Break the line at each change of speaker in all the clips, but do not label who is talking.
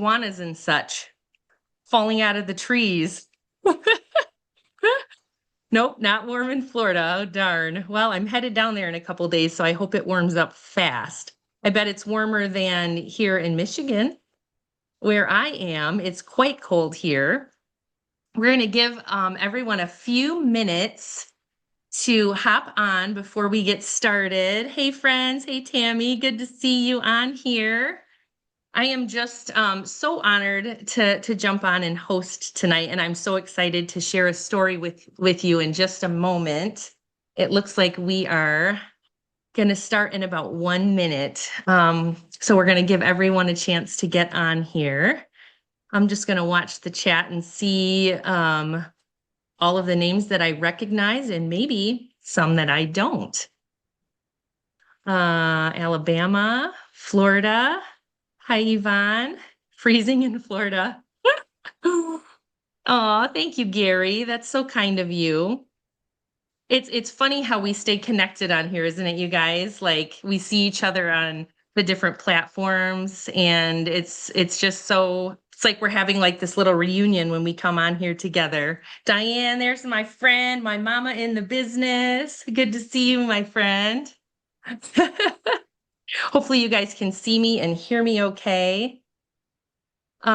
iguanas and such falling out of the trees. Nope, not warm in Florida. Oh, darn. Well, I'm headed down there in a couple days, so I hope it warms up fast. I bet it's warmer than here in Michigan, where I am. It's quite cold here. We're going to give everyone a few minutes to hop on before we get started. Hey, friends. Hey, Tammy. Good to see you on here. I am just so honored to jump on and host tonight, and I'm so excited to share a story with you in just a moment. It looks like we are going to start in about 1 minute. So we're going to give everyone a chance to get on here. I'm just going to watch the chat and see all of the names that I recognize and maybe some that I don't. Alabama, Florida. Hi, Yvonne. Freezing in Florida. Oh, thank you, Gary. That's so kind of you. It's funny how we stay connected on here, isn't it, you guys? Like we see each other on the different platforms, and it's just so it's like we're having like this little reunion when we come on here together. Diane, there's my friend, my mama in the business. Good to see you, my friend. Hopefully you guys can see me and hear me okay. Hey,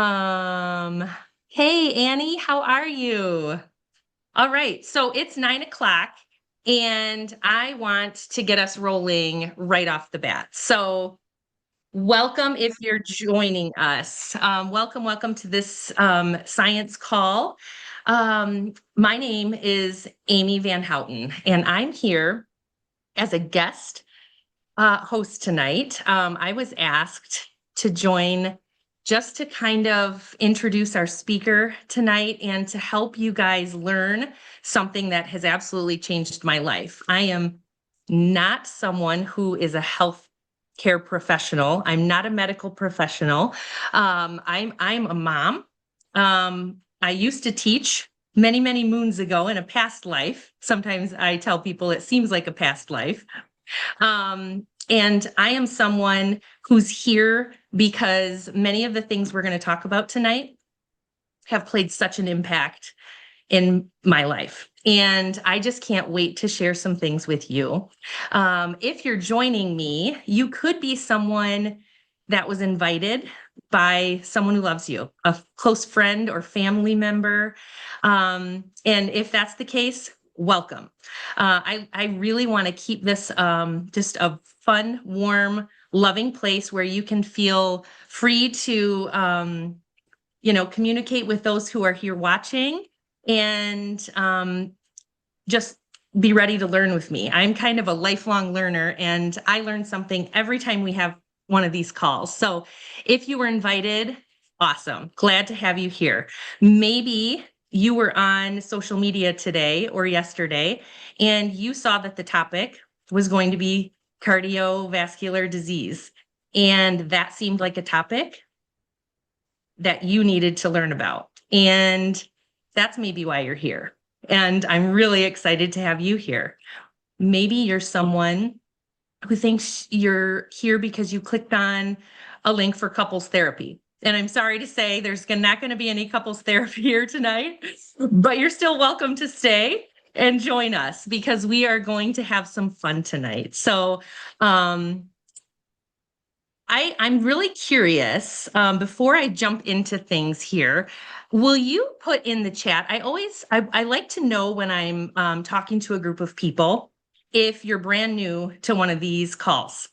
Annie, how are you? All right, so it's 9 o'clock and I want to get us rolling right off the bat. So welcome if you're joining us. Welcome to this science call. My name is Amy Van Houten and I'm here as a guest host tonight. I was asked to join just to kind of introduce our speaker tonight and to help you guys learn something that has absolutely changed my life. I am not someone who is a health care professional. I'm not a medical professional. I'm a mom. I used to teach many moons ago in a past life. Sometimes I tell people it seems like a past life. And I am someone who's here because many of the things we're going to talk about tonight have played such an impact in my life. And I just can't wait to share some things with you. If you're joining me, you could be someone that was invited by someone who loves you, a close friend or family member. And if that's the case, welcome. I really want to keep this just a fun, warm, loving place where you can feel free to, communicate with those who are here watching and just be ready to learn with me. I'm kind of a lifelong learner and I learn something every time we have one of these calls. So if you were invited, awesome. Glad to have you here. Maybe you were on social media today or yesterday, and you saw that the topic was going to be cardiovascular disease. And that seemed like a topic that you needed to learn about. And that's maybe why you're here. And I'm really excited to have you here. Maybe you're someone who thinks you're here because you clicked on a link for couples therapy. And I'm sorry to say there's not going to be any couples therapy here tonight, but you're still welcome to stay and join us because we are going to have some fun tonight. So I'm really curious, before I jump into things here, will you put in the chat? I like to know when I'm talking to a group of people, if you're brand new to one of these calls.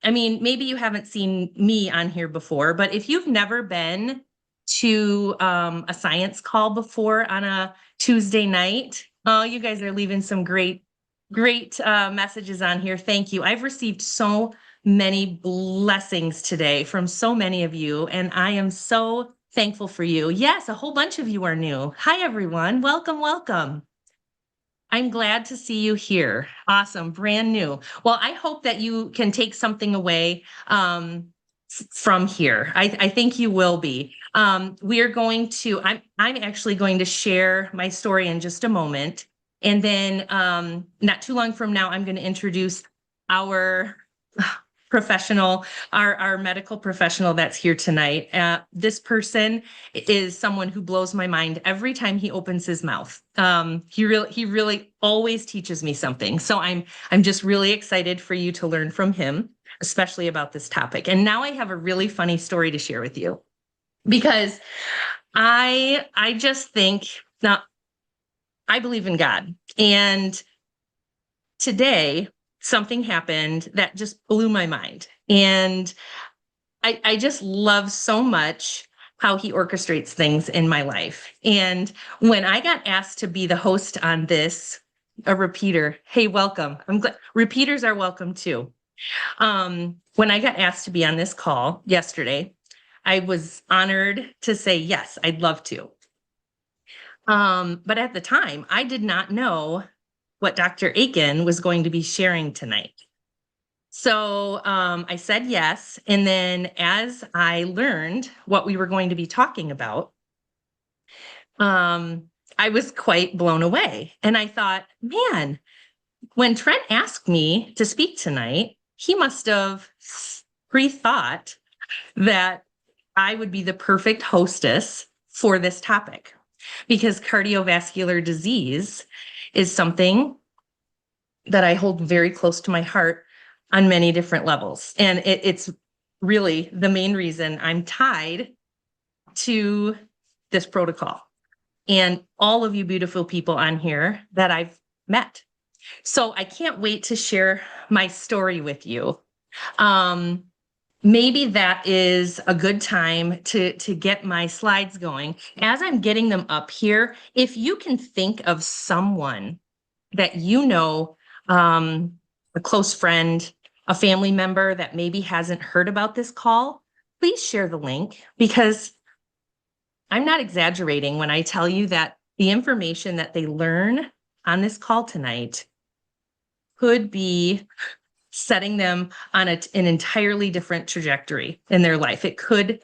Maybe you haven't seen me on here before, but if you've never been to a science call before on a Tuesday night, oh, you guys are leaving some great messages on here. Thank you. I've received so many blessings today from so many of you, and I am so thankful for you. Yes, a whole bunch of you are new. Hi, everyone. Welcome. I'm glad to see you here. Awesome, brand new. Well, I hope that you can take something away from here. I think you will be. I'm actually going to share my story in just a moment. And then not too long from now, I'm going to introduce our professional, our medical professional that's here tonight. This person is someone who blows my mind every time he opens his mouth. He really always teaches me something. So I'm just really excited for you to learn from him, especially about this topic. And now I have a really funny story to share with you, because I just think now I believe in God, and today something happened that just blew my mind. And I just love so much how he orchestrates things in my life. And when I got asked to be the host on this, a repeater, hey, welcome. I'm glad repeaters are welcome too. When I got asked to be on this call yesterday, I was honored to say, yes, I'd love to. But at the time, I did not know what Dr. Aiken was going to be sharing tonight. So I said yes. And then as I learned what we were going to be talking about, I was quite blown away. And I thought, man, when Trent asked me to speak tonight, he must have pre-thought that I would be the perfect hostess for this topic, because cardiovascular disease is something that I hold very close to my heart on many different levels. And it's really the main reason I'm tied to this protocol and all of you beautiful people on here that I've met. So I can't wait to share my story with you. Maybe that is a good time to get my slides going. As I'm getting them up here, if you can think of someone that you know, a close friend, a family member that maybe hasn't heard about this call, please share the link, because I'm not exaggerating when I tell you that the information that they learn on this call tonight could be setting them on an entirely different trajectory in their life. It could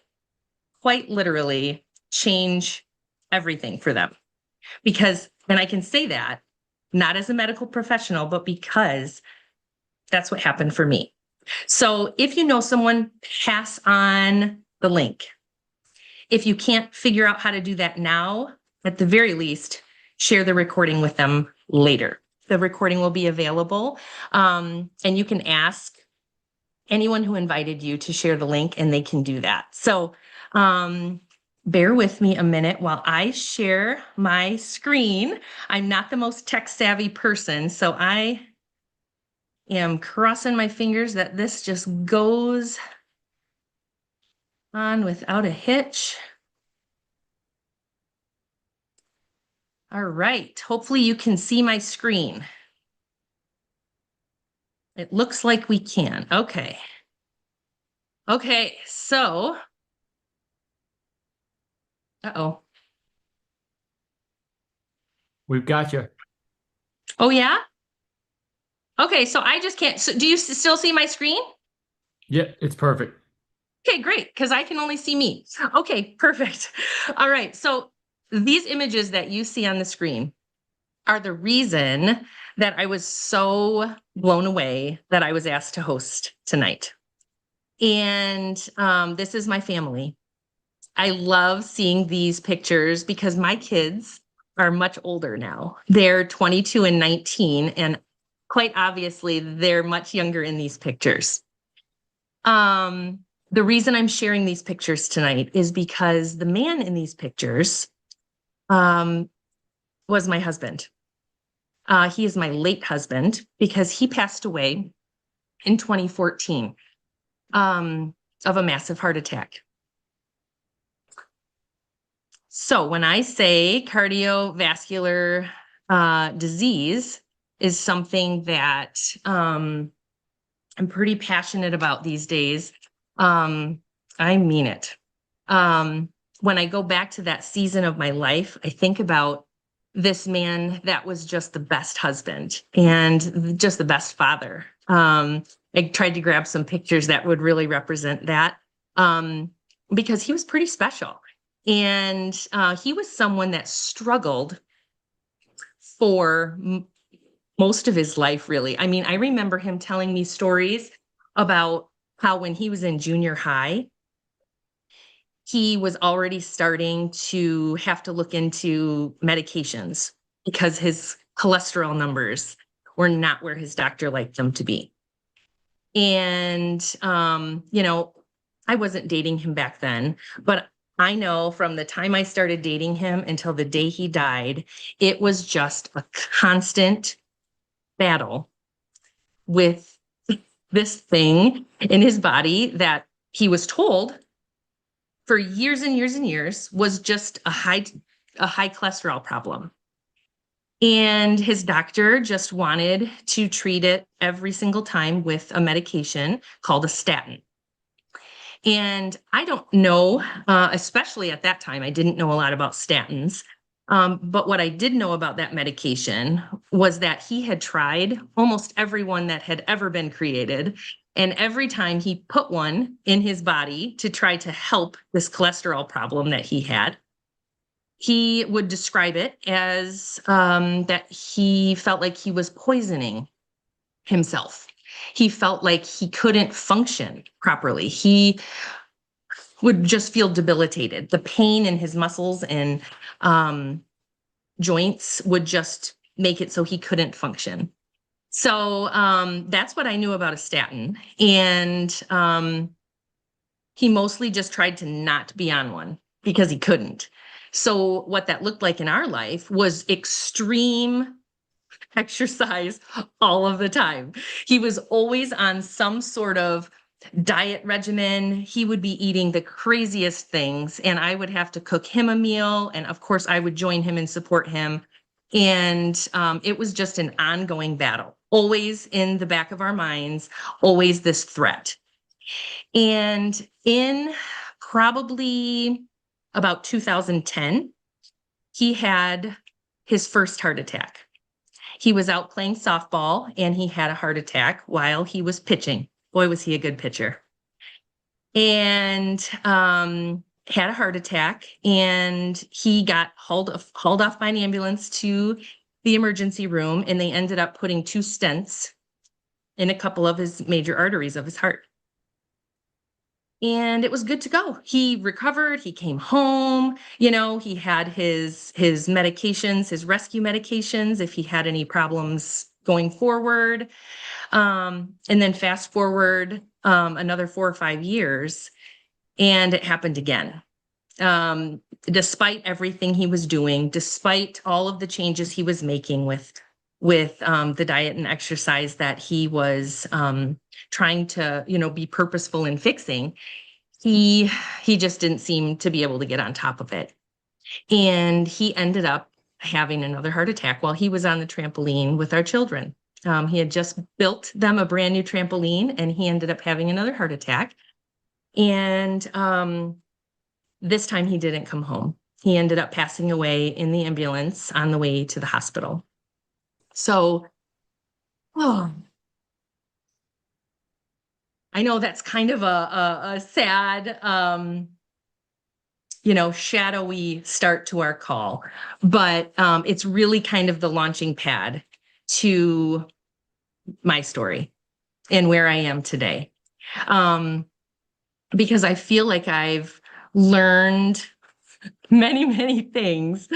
quite literally change everything for them. Because, and I can say that not as a medical professional, but because that's what happened for me. So if you know someone, pass on the link. If you can't figure out how to do that now, at the very least, share the recording with them later. The recording will be available, and you can ask anyone who invited you to share the link, and they can do that. So bear with me a minute while I share my screen. I'm not the most tech savvy person, so I am crossing my fingers that this just goes on without a hitch. All right, hopefully you can see my screen. It looks like we can. Okay. Okay, so, uh-oh.
We've got you.
Oh, yeah? Okay, so I just can't. So do you still see my screen?
Yeah, it's perfect.
Okay, great, because I can only see me. Okay, perfect. All right, so these images that you see on the screen are the reason that I was so blown away that I was asked to host tonight. And this is my family. I love seeing these pictures because my kids are much older now. They're 22 and 19, and quite obviously, they're much younger in these pictures. The reason I'm sharing these pictures tonight is because the man in these pictures was my husband. He is my late husband because he passed away in 2014 of a massive heart attack. So when I say cardiovascular disease is something that I'm pretty passionate about these days, I mean it. When I go back to that season of my life, I think about this man that was just the best husband and just the best father. I tried to grab some pictures that would really represent that, because he was pretty special. And he was someone that struggled for most of his life, really. I mean, I remember him telling me stories about how when he was in junior high, he was already starting to have to look into medications because his cholesterol numbers were not where his doctor liked them to be. And, I wasn't dating him back then, but I know from the time I started dating him until the day he died, it was just a constant battle with this thing in his body that he was told for years and years and years was just a high cholesterol problem. And his doctor just wanted to treat it every single time with a medication called a statin. And I don't know, especially at that time, I didn't know a lot about statins. But what I did know about that medication was that he had tried almost everyone that had ever been created. And every time he put one in his body to try to help this cholesterol problem that he had, he would describe it as that he felt like he was poisoning himself. He felt like he couldn't function properly. He would just feel debilitated. The pain in his muscles and joints would just make it so he couldn't function. So that's what I knew about a statin. And he mostly just tried to not be on one because he couldn't. So what that looked like in our life was extreme exercise all of the time. He was always on some sort of diet regimen. He would be eating the craziest things, and I would have to cook him a meal. And of course, I would join him and support him. And it was just an ongoing battle, always in the back of our minds, always this threat. And in probably about 2010, he had his first heart attack. He was out playing softball and he had a heart attack while he was pitching. Boy, was he a good pitcher. And had a heart attack, and he got hauled off by an ambulance to the emergency room, and they ended up putting 2 stents in a couple of his major arteries of his heart. And it was good to go. He recovered, he came home, he had his medications, his rescue medications if he had any problems going forward. And then fast forward another 4 or 5 years, and it happened again. Despite everything he was doing, despite all of the changes he was making with the diet and exercise that he was trying to, be purposeful in fixing, he just didn't seem to be able to get on top of it. And he ended up having another heart attack while he was on the trampoline with our children. He had just built them a brand new trampoline, and he ended up having another heart attack. And this time he didn't come home. He ended up passing away in the ambulance on the way to the hospital. So, I know that's kind of a sad, shadowy start to our call, but it's really kind of the launching pad to my story and where I am today. Because I feel like I've learned many, many things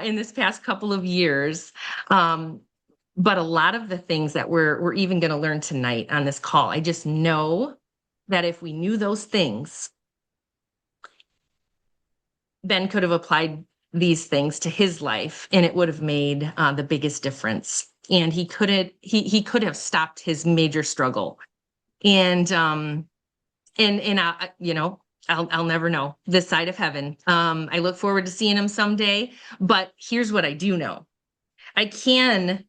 in this past couple of years. But a lot of the things that we're even going to learn tonight on this call, I just know that if we knew those things, Ben could have applied these things to his life, and it would have made the biggest difference. And he could have stopped his major struggle. And I'll never know this side of heaven. I look forward to seeing him someday. But here's what I do know: I can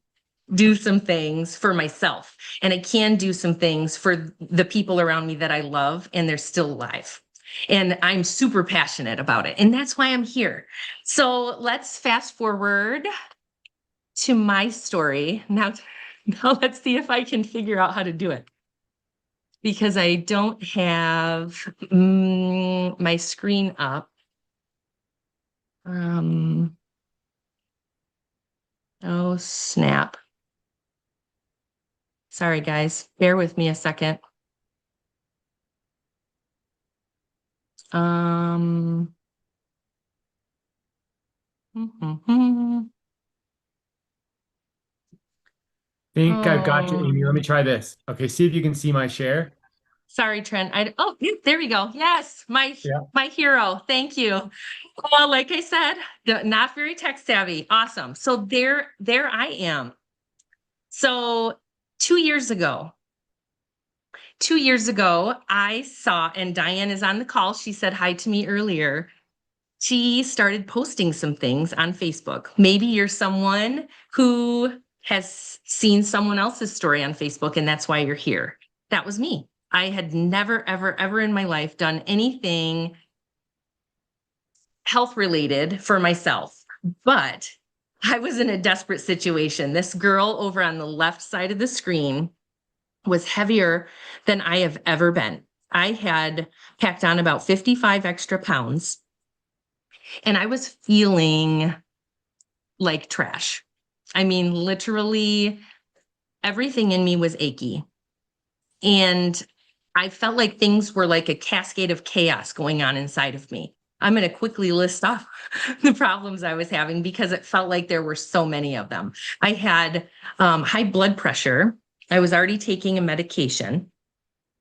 do some things for myself, and I can do some things for the people around me that I love, and they're still alive. And I'm super passionate about it. And that's why I'm here. So let's fast forward to my story. Now let's see if I can figure out how to do it, because I don't have my screen up. Oh, snap. Sorry, guys. Bear with me a second. Um, mhm.
Think I've got you,
Oh,
Amy. Let me try this. Okay, see if you can see my share.
sorry, Trent. Oh, yeah, there we go. Yes,
Yeah.
my hero. Thank you. Well, like I said, not very tech savvy. Awesome. So there I am. So 2 years ago, 2 years ago, I saw, and Diane is on the call. She said hi to me earlier. She started posting some things on Facebook. Maybe you're someone who has seen someone else's story on Facebook, and that's why you're here. That was me. I had never, ever, ever in my life done anything health related for myself, but I was in a desperate situation. This girl over on the left side of the screen was heavier than I have ever been. I had packed on about 55 extra pounds and I was feeling like trash. I mean, literally everything in me was achy. And I felt like things were like a cascade of chaos going on inside of me. I'm going to quickly list off the problems I was having because it felt like there were so many of them. I had high blood pressure. I was already taking a medication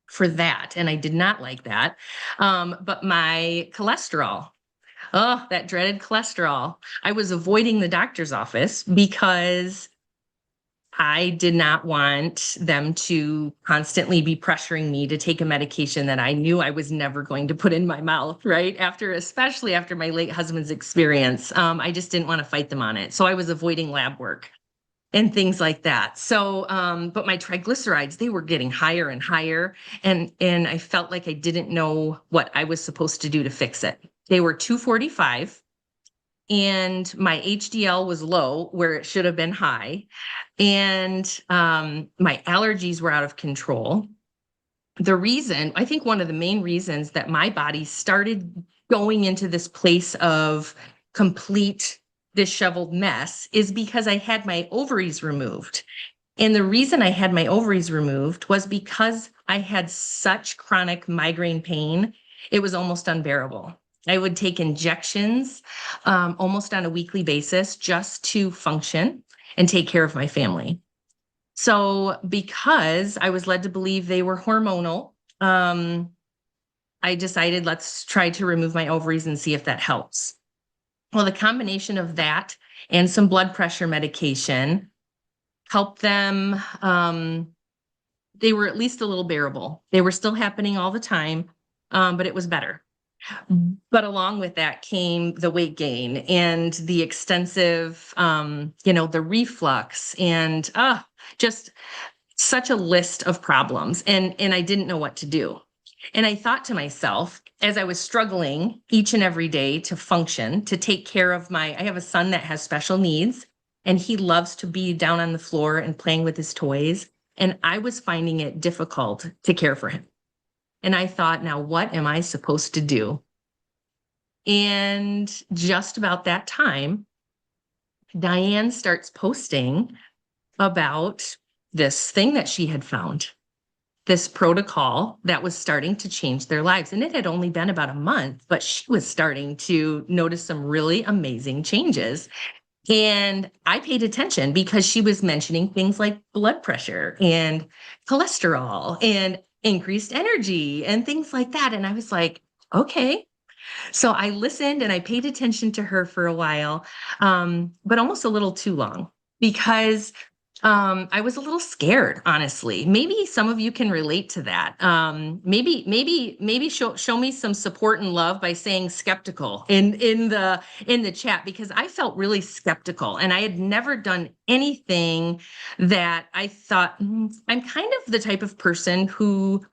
for that, and I did not like that. But my cholesterol, oh, that dreaded cholesterol. I was avoiding the doctor's office because I did not want them to constantly be pressuring me to take a medication that I knew I was never going to put in my mouth, right? Especially after my late husband's experience, I just didn't want to fight them on it. So I was avoiding lab work and things like that. So, but my triglycerides, they were getting higher and higher. And I felt like I didn't know what I was supposed to do to fix it. They were 245 and my HDL was low where it should have been high. And my allergies were out of control. I think one of the main reasons that my body started going into this place of complete disheveled mess is because I had my ovaries removed. And the reason I had my ovaries removed was because I had such chronic migraine pain, it was almost unbearable. I would take injections almost on a weekly basis just to function and take care of my family. So, because I was led to believe they were hormonal, I decided let's try to remove my ovaries and see if that helps. Well, the combination of that and some blood pressure medication helped them. They were at least a little bearable. They were still happening all the time, but it was better. But along with that came the weight gain and the extensive, the reflux and just such a list of problems. And I didn't know what to do. And I thought to myself, as I was struggling each and every day to function, to take care of I have a son that has special needs, and he loves to be down on the floor and playing with his toys. And I was finding it difficult to care for him. And I thought, now what am I supposed to do? And just about that time, Diane starts posting about this thing that she had found, this protocol that was starting to change their lives. And it had only been about a month, but she was starting to notice some really amazing changes. And I paid attention because she was mentioning things like blood pressure and cholesterol and increased energy and things like that. And I was like, okay. So I listened and I paid attention to her for a while, but almost a little too long because I was a little scared, honestly. Maybe some of you can relate to that. Maybe show me some support and love by saying skeptical in the chat because I felt really skeptical and I had never done anything that I thought I'm kind of the type of person who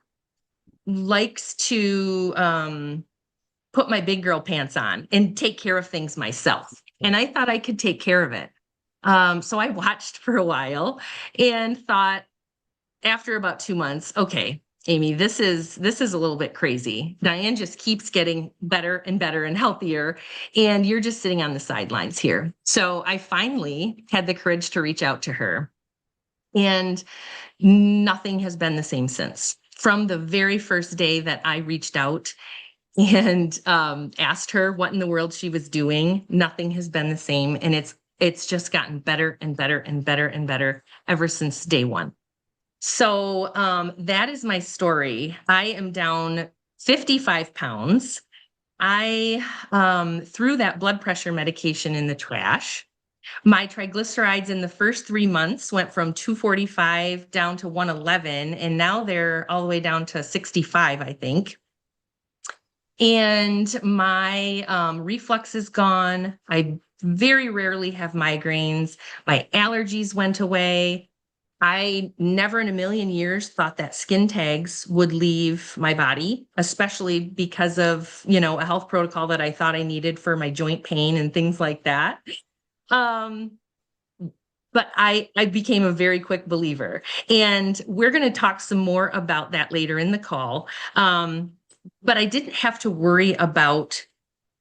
likes to put my big girl pants on and take care of things myself. And I thought I could take care of it. So I watched for a while and thought after about 2 months, okay, Amy, this is a little bit crazy. Diane just keeps getting better and better and healthier, and you're just sitting on the sidelines here. So I finally had the courage to reach out to her, and nothing has been the same since. From the very first day that I reached out, and asked her what in the world she was doing. Nothing has been the same, and it's just gotten better and better and better and better ever since day one. So that is my story. I am down 55 pounds. I threw that blood pressure medication in the trash. My triglycerides in the first 3 months went from 245 down to 111, and now they're all the way down to 65, I think. And my reflux is gone. I very rarely have migraines. My allergies went away. I never in a million years thought that skin tags would leave my body, especially because of, a health protocol that I thought I needed for my joint pain and things like that. Um, but I became a very quick believer. And we're going to talk some more about that later in the call. But I didn't have to worry about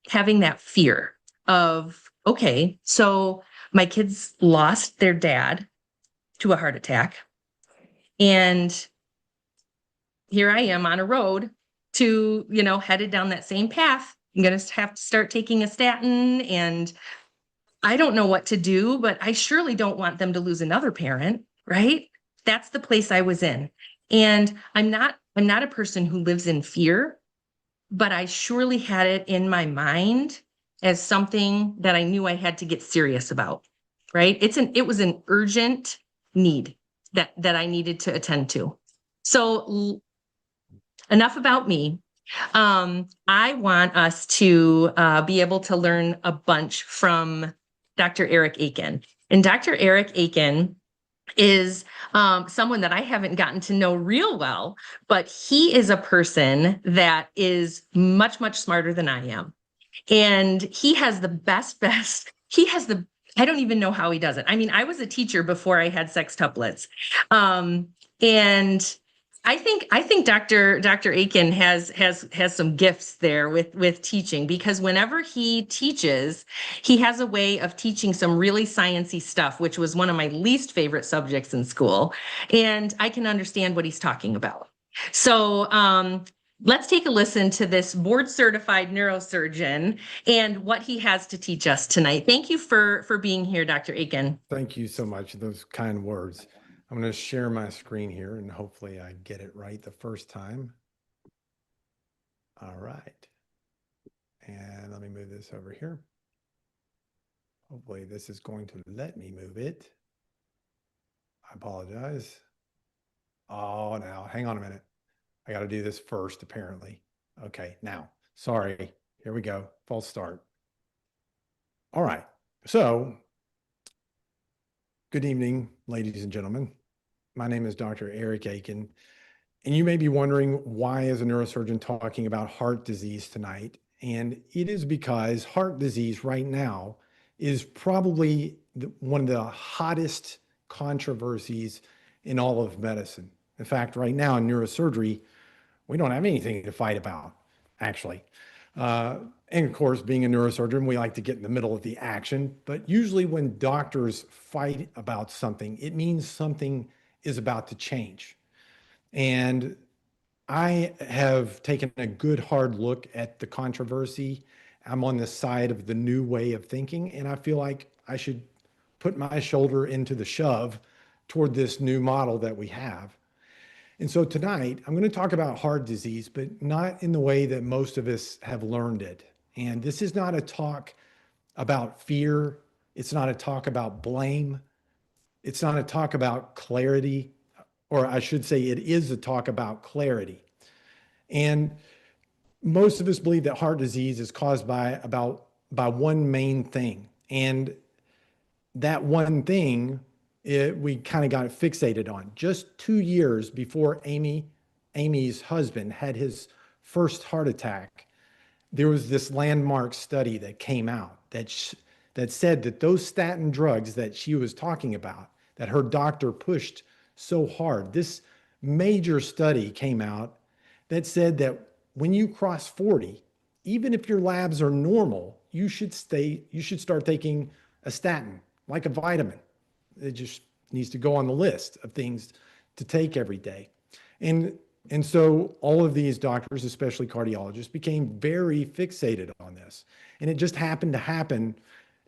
having that fear of, okay, so my kids lost their dad to a heart attack. And here I am on a road to, headed down that same path. I'm going to have to start taking a statin, and I don't know what to do, but I surely don't want them to lose another parent, right? That's the place I was in. And I'm not a person who lives in fear, but I surely had it in my mind as something that I knew I had to get serious about, right? It was an urgent need that I needed to attend to. So enough about me. I want us to be able to learn a bunch from Dr. Eric Aiken. And Dr. Eric Aiken is someone that I haven't gotten to know real well, but he is a person that is much, much smarter than I am. And he has the best, I don't even know how he does it. I mean, I was a teacher before I had sextuplets. And I think Dr. Aiken has some gifts there with teaching, because whenever he teaches, he has a way of teaching some really sciencey stuff, which was one of my least favorite subjects in school. And I can understand what he's talking about. So let's take a listen to this board certified neurosurgeon and what he has to teach us tonight. Thank you for being here, Dr. Aiken.
Thank you so much for those kind words. I'm going to share my screen here and hopefully I get it right the first time. All right. And let me move this over here. Hopefully this is going to let me move it. I apologize. Oh, now hang on a minute. I got to do this first, apparently. Okay, now, sorry. Here we go. False start. All right. So, good evening, ladies and gentlemen. My name is Dr. Eric Aiken, and you may be wondering, why is a neurosurgeon talking about heart disease tonight? And it is because heart disease right now is probably one of the hottest controversies in all of medicine. In fact, right now in neurosurgery, we don't have anything to fight about, actually. And of course, being a neurosurgeon, we like to get in the middle of the action. But usually when doctors fight about something, it means something is about to change. And I have taken a good hard look at the controversy. I'm on the side of the new way of thinking, and I feel like I should put my shoulder into the shove toward this new model that we have. And so tonight, I'm going to talk about heart disease, but not in the way that most of us have learned it. And this is not a talk about fear. It's not a talk about blame. It's not a talk about clarity, or I should say it is a talk about clarity. And most of us believe that heart disease is caused by one main thing. And that one thing, we kind of got fixated on. Just 2 years before Amy's husband had his first heart attack, there was this landmark study that came out that said that those statin drugs that she was talking about, that her doctor pushed so hard, this major study came out that said that when you cross 40, even if your labs are normal, you should start taking a statin, like a vitamin. It just needs to go on the list of things to take every day. And And so all of these doctors, especially cardiologists, became very fixated on this. And it just happened to happen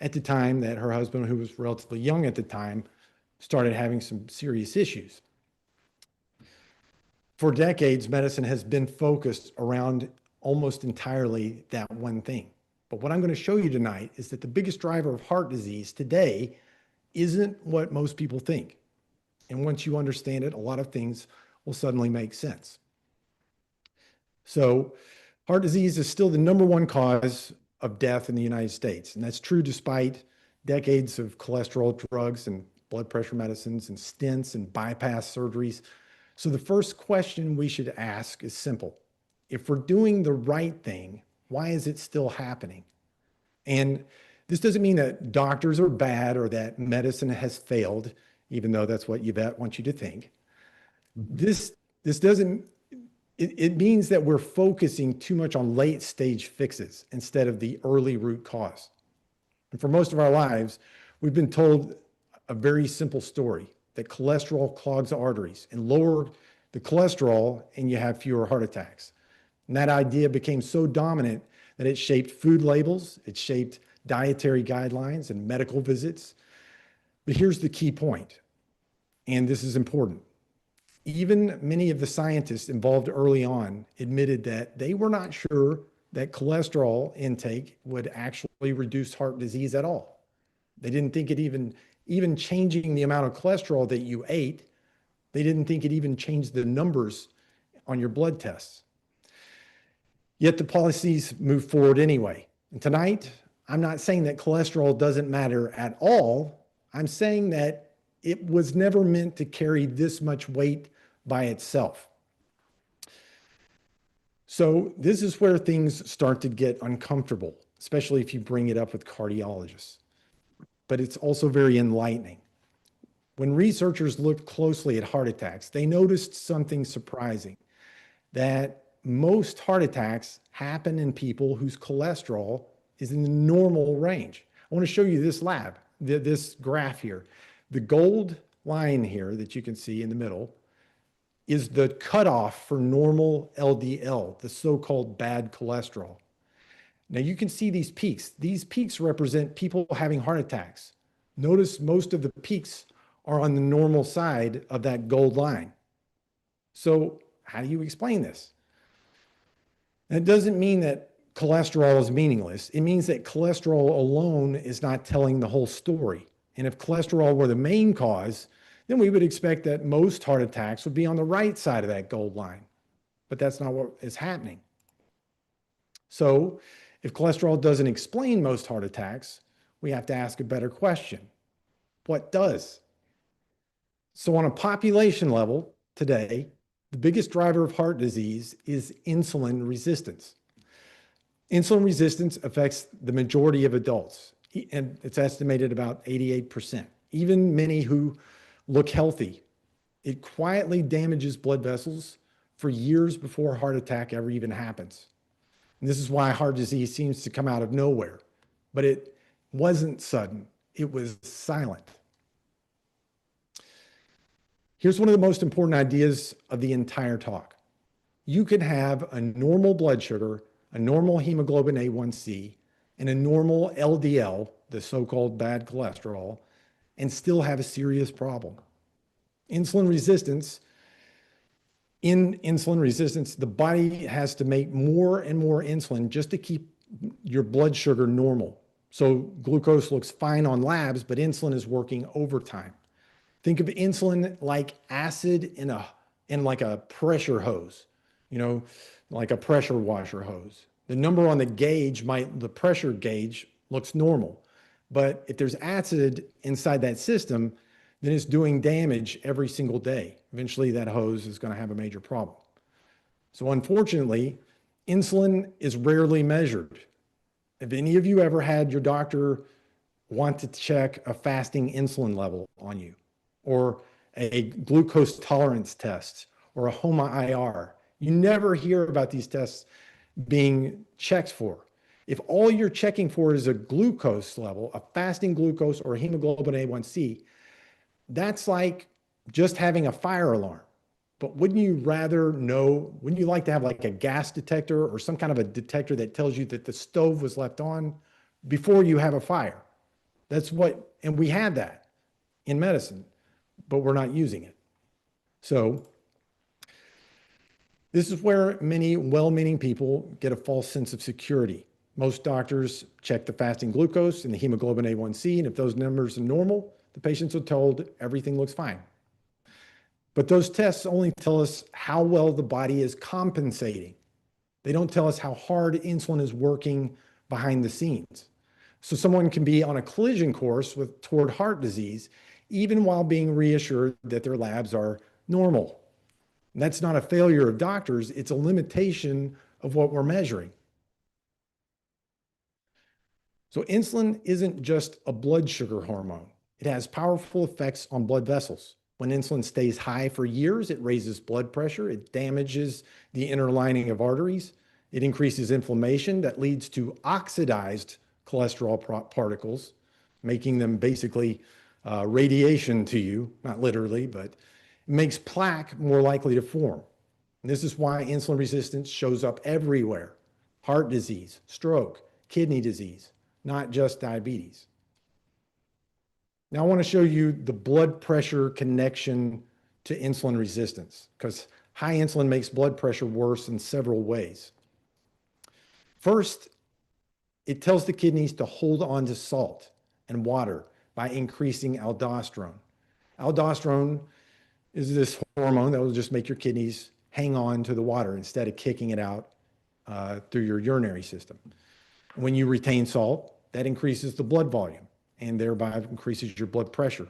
at the time that her husband, who was relatively young at the time, started having some serious issues. For decades, medicine has been focused around almost entirely that one thing. But what I'm going to show you tonight is that the biggest driver of heart disease today isn't what most people think. And once you understand it, a lot of things will suddenly make sense. So heart disease is still the #1 cause of death in the United States. And that's true despite decades of cholesterol drugs and blood pressure medicines and stents and bypass surgeries. So the first question we should ask is simple. If we're doing the right thing, why is it still happening? And this doesn't mean that doctors are bad or that medicine has failed, even though that's what Yvette wants you to think. This doesn't, it means that we're focusing too much on late stage fixes instead of the early root cause. And for most of our lives, we've been told a very simple story that cholesterol clogs arteries, and lower the cholesterol and you have fewer heart attacks. And that idea became so dominant that it shaped food labels, it shaped dietary guidelines and medical visits. But here's the key point, and this is important. Even many of the scientists involved early on admitted that they were not sure that cholesterol intake would actually reduce heart disease at all. They didn't think it even changing the amount of cholesterol that you ate, they didn't think it even changed the numbers on your blood tests. Yet the policies moved forward anyway. And tonight, I'm not saying that cholesterol doesn't matter at all. I'm saying that it was never meant to carry this much weight by itself. So this is where things start to get uncomfortable, especially if you bring it up with cardiologists. But it's also very enlightening. When researchers looked closely at heart attacks, they noticed something surprising, that most heart attacks happen in people whose cholesterol is in the normal range. I want to show you this graph here. The gold line here that you can see in the middle is the cutoff for normal LDL, the so-called bad cholesterol. Now you can see these peaks. These peaks represent people having heart attacks. Notice most of the peaks are on the normal side of that gold line. So how do you explain this? That doesn't mean that cholesterol is meaningless. It means that cholesterol alone is not telling the whole story. And if cholesterol were the main cause, then we would expect that most heart attacks would be on the right side of that gold line. But that's not what is happening. So if cholesterol doesn't explain most heart attacks, we have to ask a better question. What does? So on a population level today, the biggest driver of heart disease is insulin resistance. Insulin resistance affects the majority of adults, and it's estimated about 88%. Even many who look healthy. It quietly damages blood vessels for years before a heart attack ever even happens. And this is why heart disease seems to come out of nowhere. But it wasn't sudden, it was silent. Here's one of the most important ideas of the entire talk. You can have a normal blood sugar, a normal hemoglobin A1C, and a normal LDL, the so-called bad cholesterol, and still have a serious problem. Insulin resistance, in insulin resistance, the body has to make more and more insulin just to keep your blood sugar normal. So glucose looks fine on labs, but insulin is working overtime. Think of insulin like acid in like a pressure hose, like a pressure washer hose. The number on the gauge the pressure gauge looks normal. But if there's acid inside that system, then it's doing damage every single day. Eventually that hose is going to have a major problem. So unfortunately, insulin is rarely measured. Have any of you ever had your doctor want to check a fasting insulin level on you, or a glucose tolerance test, or a HOMA-IR? You never hear about these tests being checked for. If all you're checking for is a glucose level, a fasting glucose or a hemoglobin A1C, that's like just having a fire alarm. But wouldn't you rather know, wouldn't you like to have like a gas detector or some kind of a detector that tells you that the stove was left on before you have a fire? That's what, and we have that in medicine, but we're not using it. So this is where many well-meaning people get a false sense of security. Most doctors check the fasting glucose and the hemoglobin A1C, and if those numbers are normal, the patients are told everything looks fine. But those tests only tell us how well the body is compensating. They don't tell us how hard insulin is working behind the scenes. So someone can be on a collision course toward heart disease, even while being reassured that their labs are normal. And that's not a failure of doctors, it's a limitation of what we're measuring. So insulin isn't just a blood sugar hormone. It has powerful effects on blood vessels. When insulin stays high for years, it raises blood pressure, it damages the inner lining of arteries, it increases inflammation that leads to oxidized cholesterol particles, making them basically radiation to you, not literally, but it makes plaque more likely to form. And this is why insulin resistance shows up everywhere: heart disease, stroke, kidney disease, not just diabetes. Now I want to show you the blood pressure connection to insulin resistance, because high insulin makes blood pressure worse in several ways. First, it tells the kidneys to hold on to salt and water by increasing aldosterone. Aldosterone is this hormone that will just make your kidneys hang on to the water instead of kicking it out through your urinary system. When you retain salt, that increases the blood volume and thereby increases your blood pressure.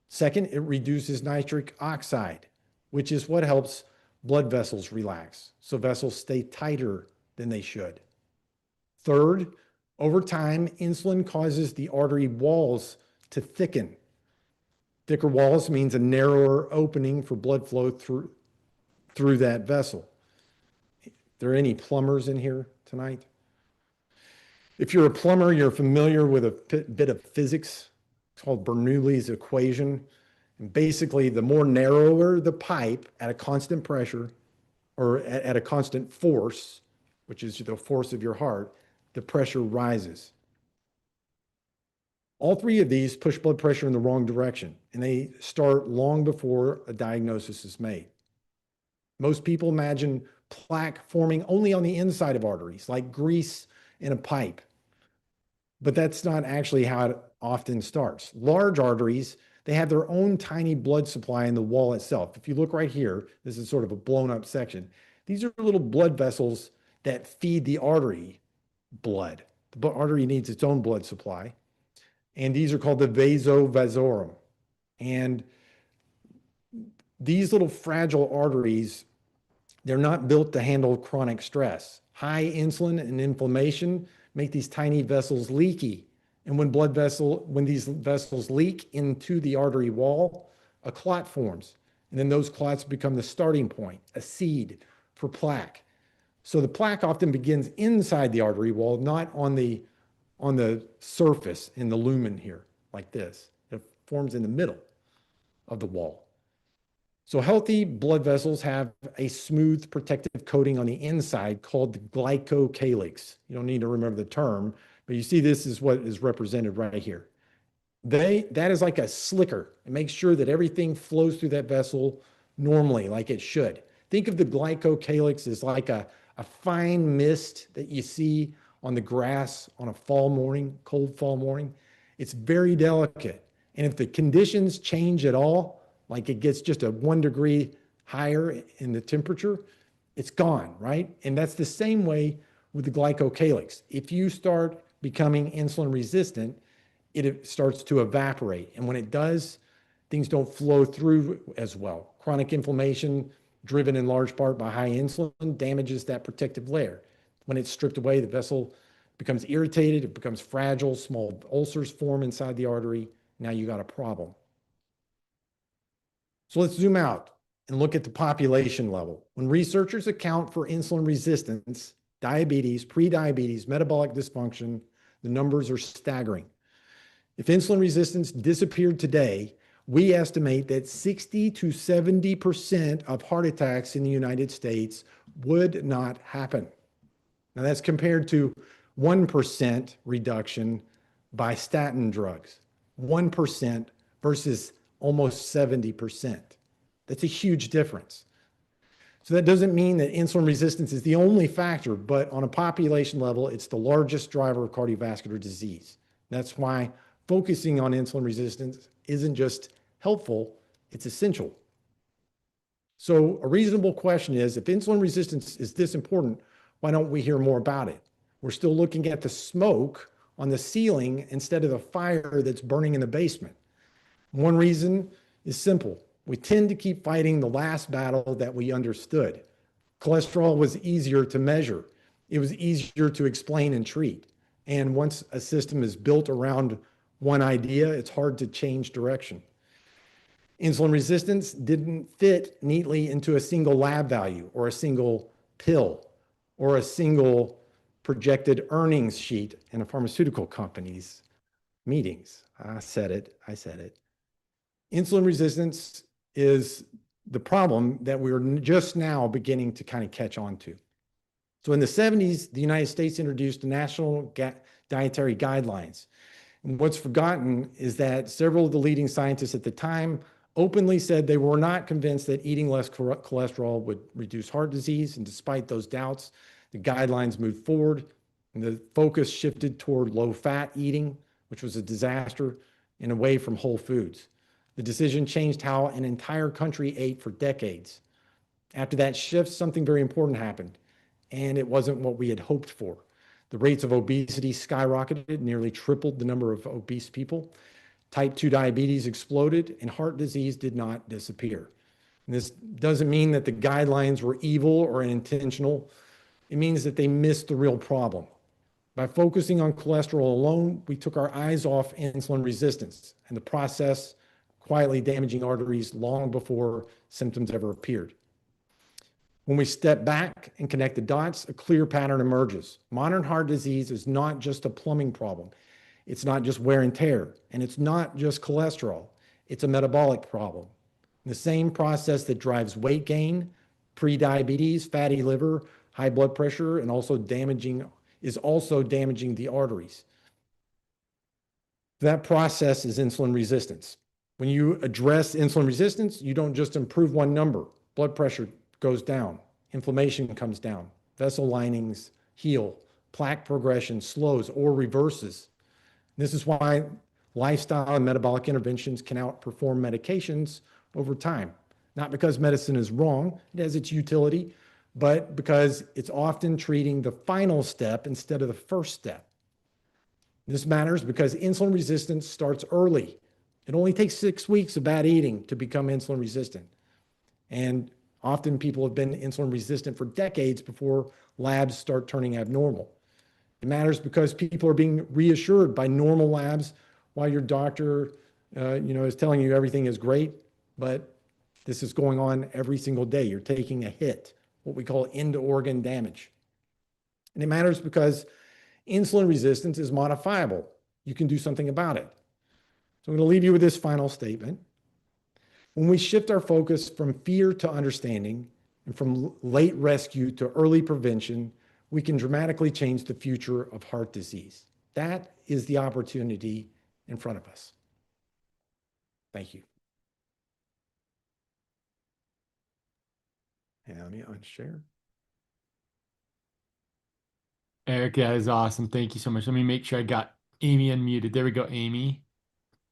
Second, it reduces nitric oxide, which is what helps blood vessels relax, so vessels stay tighter than they should. Third, over time, insulin causes the artery walls to thicken. Thicker walls means a narrower opening for blood flow through that vessel. Are there any plumbers in here tonight? If you're a plumber, you're familiar with a bit of physics. It's called Bernoulli's equation. And basically, the more narrower the pipe at a constant pressure or at a constant force, which is the force of your heart, the pressure rises. All three of these push blood pressure in the wrong direction, and they start long before a diagnosis is made. Most people imagine plaque forming only on the inside of arteries, like grease in a pipe. But that's not actually how it often starts. Large arteries, they have their own tiny blood supply in the wall itself. If you look right here, this is sort of a blown up section. These are little blood vessels that feed the artery blood. The artery needs its own blood supply. And these are called the vasa vasorum. And these little fragile arteries, they're not built to handle chronic stress. High insulin and inflammation make these tiny vessels leaky. And when these vessels leak into the artery wall, a clot forms. And then those clots become the starting point, a seed for plaque. So the plaque often begins inside the artery wall, not on the surface in the lumen here, like this. It forms in the middle of the wall. So healthy blood vessels have a smooth protective coating on the inside called the glycocalyx. You don't need to remember the term, but you see this is what is represented right here. That is like a slicker. It makes sure that everything flows through that vessel normally, like it should. Think of the glycocalyx as like a fine mist that you see on the grass on a fall morning, cold fall morning. It's very delicate. And if the conditions change at all, like it gets just a 1 degree higher in the temperature, it's gone, right? And that's the same way with the glycocalyx. If you start becoming insulin resistant, it starts to evaporate. And when it does, things don't flow through as well. Chronic inflammation, driven in large part by high insulin, damages that protective layer. When it's stripped away, the vessel becomes irritated, it becomes fragile, small ulcers form inside the artery. Now you got a problem. So let's zoom out and look at the population level. When researchers account for insulin resistance, diabetes, prediabetes, metabolic dysfunction, the numbers are staggering. If insulin resistance disappeared today, we estimate that 60 to 70% of heart attacks in the United States would not happen. Now that's compared to 1% reduction by statin drugs, 1% versus almost 70%. That's a huge difference. So that doesn't mean that insulin resistance is the only factor, but on a population level, it's the largest driver of cardiovascular disease. That's why focusing on insulin resistance isn't just helpful, it's essential. So a reasonable question is, if insulin resistance is this important, why don't we hear more about it? We're still looking at the smoke on the ceiling instead of the fire that's burning in the basement. One reason is simple. We tend to keep fighting the last battle that we understood. Cholesterol was easier to measure. It was easier to explain and treat. And once a system is built around one idea, it's hard to change direction. Insulin resistance didn't fit neatly into a single lab value or a single pill or a single projected earnings sheet in a pharmaceutical company's meetings. I said it. Insulin resistance is the problem that we're just now beginning to kind of catch on to. So in the 70s, the United States introduced the National Dietary Guidelines. And what's forgotten is that several of the leading scientists at the time openly said they were not convinced that eating less cholesterol would reduce heart disease. And despite those doubts, the guidelines moved forward and the focus shifted toward low-fat eating, which was a disaster, and away from whole foods. The decision changed how an entire country ate for decades. After that shift, something very important happened, and it wasn't what we had hoped for. The rates of obesity skyrocketed, nearly tripled the number of obese people. Type 2 diabetes exploded, and heart disease did not disappear. And this doesn't mean that the guidelines were evil or unintentional. It means that they missed the real problem. By focusing on cholesterol alone, we took our eyes off insulin resistance and the process quietly damaging arteries long before symptoms ever appeared. When we step back and connect the dots, a clear pattern emerges. Modern heart disease is not just a plumbing problem. It's not just wear and tear, and it's not just cholesterol. It's a metabolic problem. The same process that drives weight gain, prediabetes, fatty liver, high blood pressure, and also is also damaging the arteries. That process is insulin resistance. When you address insulin resistance, you don't just improve one number. Blood pressure goes down, inflammation comes down, vessel linings heal, plaque progression slows or reverses. This is why lifestyle and metabolic interventions can outperform medications over time. Not because medicine is wrong, it has its utility, but because it's often treating the final step instead of the first step. This matters because insulin resistance starts early. It only takes 6 weeks of bad eating to become insulin resistant. And often people have been insulin resistant for decades before labs start turning abnormal. It matters because people are being reassured by normal labs while your doctor is telling you everything is great, but this is going on every single day. You're taking a hit, what we call end organ damage. And it matters because insulin resistance is modifiable. You can do something about it. So I'm going to leave you with this final statement. When we shift our focus from fear to understanding and from late rescue to early prevention, we can dramatically change the future of heart disease. That is the opportunity in front of us. Thank you. And let me unshare.
Eric, that is awesome. Thank you so much. Let me make sure I got Amy unmuted. There we go, Amy.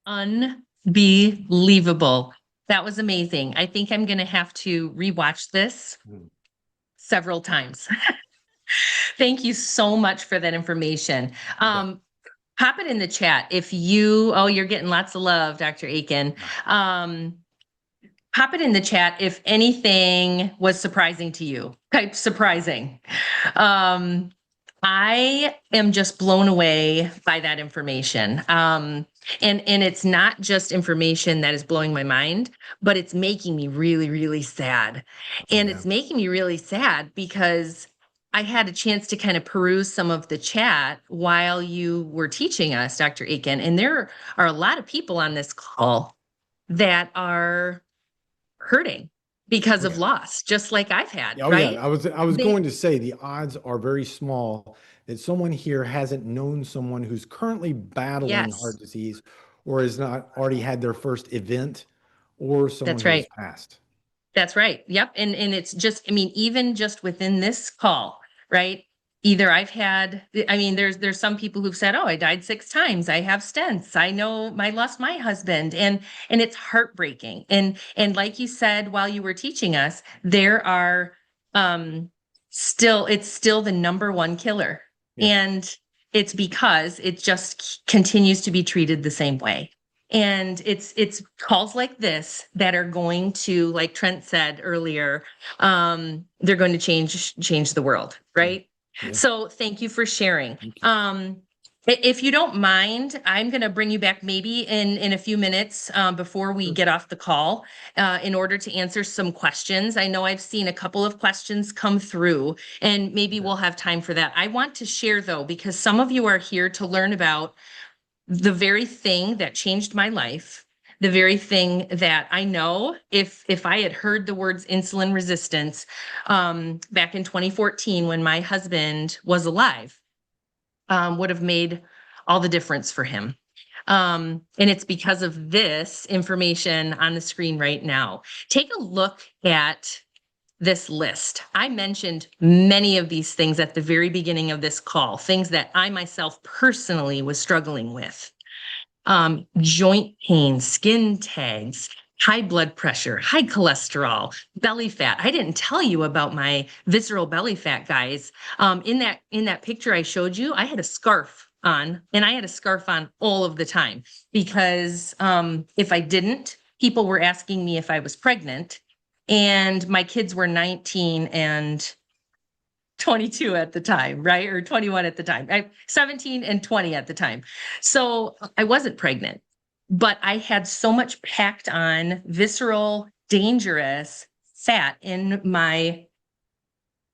Unbelievable. That was amazing. I think I'm going to have to rewatch this several times. Thank you so much for that information. Pop it in the chat if you're getting lots of love, Dr. Aiken. Pop it in the chat if anything was surprising to you. Type surprising. I am just blown away by that information. And it's not just information that is blowing my mind, but it's making me really, really sad. And it's making me really sad because I had a chance to kind of peruse some of the chat while you were teaching us, Dr. Aiken, and there are a lot of people on this call that are hurting because of
Yeah.
loss, just like I've had,
Oh
right?
yeah, I was
They,
going to say the odds are very small that someone here hasn't known someone who's currently battling
yes,
heart disease or has not already had their first event or someone
that's
who has
right.
passed.
That's right. Yep. And it's just, I mean, even just within this call, right? Either I've had, I mean, there's some people who've said, "Oh, I died 6 times. I have stents. I know I lost my husband." And it's heartbreaking. And like you said while you were teaching us, there are it's still the number one killer.
Yeah.
And it's because it just continues to be treated the same way. And it's calls like this that are going to, like Trent said earlier, they're going to change the world,
Yeah.
right?
Yeah.
So thank you for sharing.
Thank you.
If you don't mind, I'm going to bring you back maybe in a few minutes before we
Sure.
get off the call in order to answer some questions. I know I've seen a couple of questions come through, and maybe
Okay.
we'll have time for that. I want to share though, because some of you are here to learn about the very thing that changed my life, the very thing that I know if I had heard the words insulin resistance back in 2014 when my husband was alive, would have made all the difference for him. And it's because of this information on the screen right now. Take a look at this list. I mentioned many of these things at the very beginning of this call, things that I myself personally was struggling with. Joint pain, skin tags, high blood pressure, high cholesterol, belly fat. I didn't tell you about my visceral belly fat, guys. In that picture I showed you, I had a scarf on, and I had a scarf on all of the time because if I didn't, people were asking me if I was pregnant, and my kids were 19 and 22 at the time, right? Or 21 at the time. 17 and 20 at the time. So I wasn't pregnant, but I had so much packed on visceral, dangerous fat in my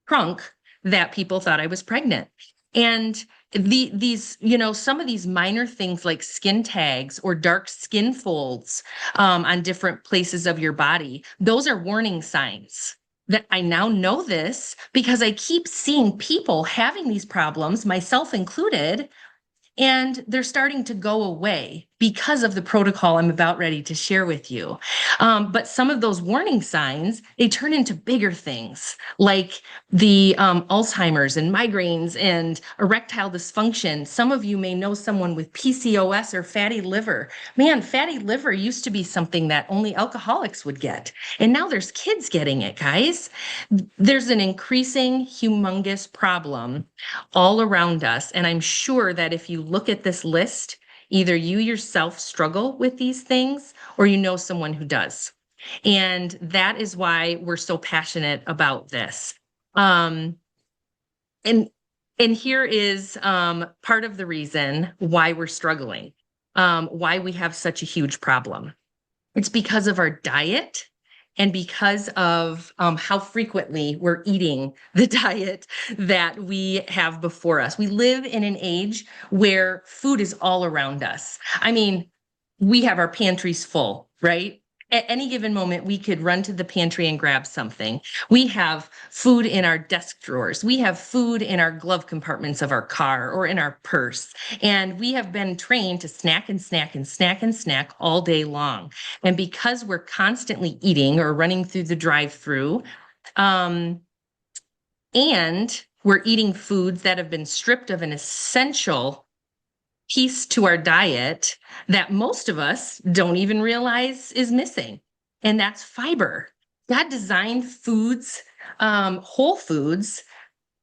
trunk that people thought I was pregnant. And these, some of these minor things like skin tags or dark skin folds on different places of your body, those are warning signs that I now know this because I keep seeing people having these problems, myself included, and they're starting to go away because of the protocol I'm about ready to share with you. But some of those warning signs, they turn into bigger things like the Alzheimer's and migraines and erectile dysfunction. Some of you may know someone with PCOS or fatty liver. Man, fatty liver used to be something that only alcoholics would get. And now there's kids getting it, guys. There's an increasing humongous problem all around us. And I'm sure that if you look at this list, either you yourself struggle with these things or you know someone who does. And that is why we're so passionate about this. And and here is part of the reason why we're struggling, why we have such a huge problem. It's because of our diet and because of how frequently we're eating the diet that we have before us. We live in an age where food is all around us. I mean, we have our pantries full, right? At any given moment, we could run to the pantry and grab something. We have food in our desk drawers. We have food in our glove compartments of our car or in our purse. And we have been trained to snack and snack and snack and snack all day long. And because we're constantly eating or running through the drive-through, and we're eating foods that have been stripped of an essential piece to our diet that most of us don't even realize is missing, and that's fiber. God designed foods, whole foods,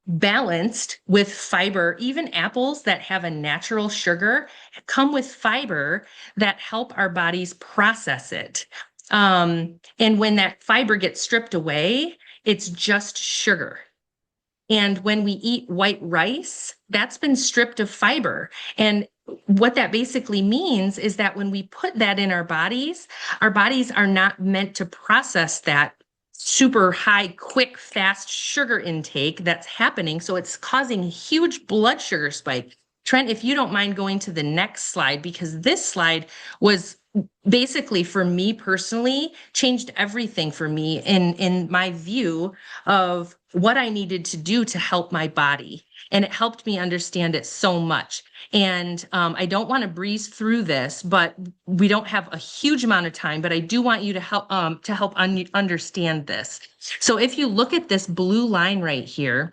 balanced with fiber. Even apples that have a natural sugar come with fiber that help our bodies process it. And when that fiber gets stripped away, it's just sugar. And when we eat white rice, that's been stripped of fiber. And what that basically means is that when we put that in our bodies are not meant to process that super high, quick, fast sugar intake that's happening. So it's causing a huge blood sugar spike. Trent, if you don't mind going to the next slide, because this slide was basically for me personally changed everything for me in my view of what I needed to do to help my body. And it helped me understand it so much. And I don't want to breeze through this, but we don't have a huge amount of time, but I do want you to help understand this. So if you look at this blue line right here,